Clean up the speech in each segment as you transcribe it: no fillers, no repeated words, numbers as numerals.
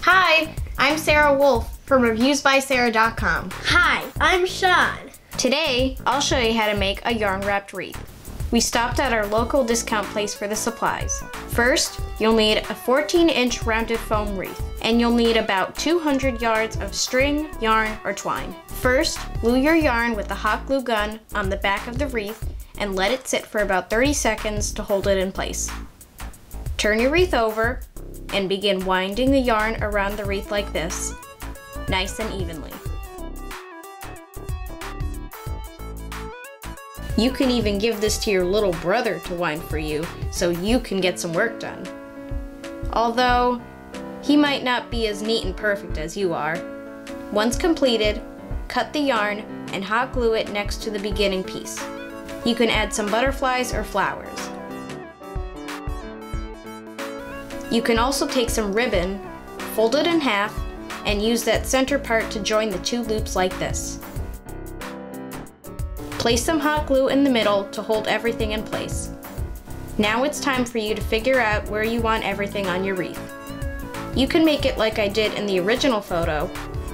Hi, I'm Sarah Wolf from reviewsbysarah.com. Hi, I'm Sean. Today, I'll show you how to make a yarn-wrapped wreath. We stopped at our local discount place for the supplies. First, you'll need a 14-inch rounded foam wreath, and you'll need about 200 yards of string, yarn, or twine. First, glue your yarn with the hot glue gun on the back of the wreath and let it sit for about 30 seconds to hold it in place. Turn your wreath over and begin winding the yarn around the wreath like this, nice and evenly. You can even give this to your little brother to wind for you so you can get some work done. Although, he might not be as neat and perfect as you are. Once completed, cut the yarn and hot glue it next to the beginning piece. You can add some butterflies or flowers. You can also take some ribbon, fold it in half, and use that center part to join the two loops like this. Place some hot glue in the middle to hold everything in place. Now it's time for you to figure out where you want everything on your wreath. You can make it like I did in the original photo,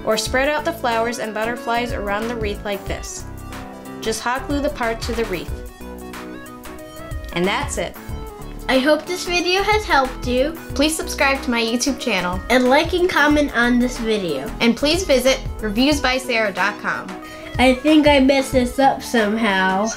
or spread out the flowers and butterflies around the wreath like this. Just hot glue the part to the wreath. And that's it. I hope this video has helped you. Please subscribe to my YouTube channel. And like and comment on this video. And please visit reviewsbysarah.com. I think I messed this up somehow.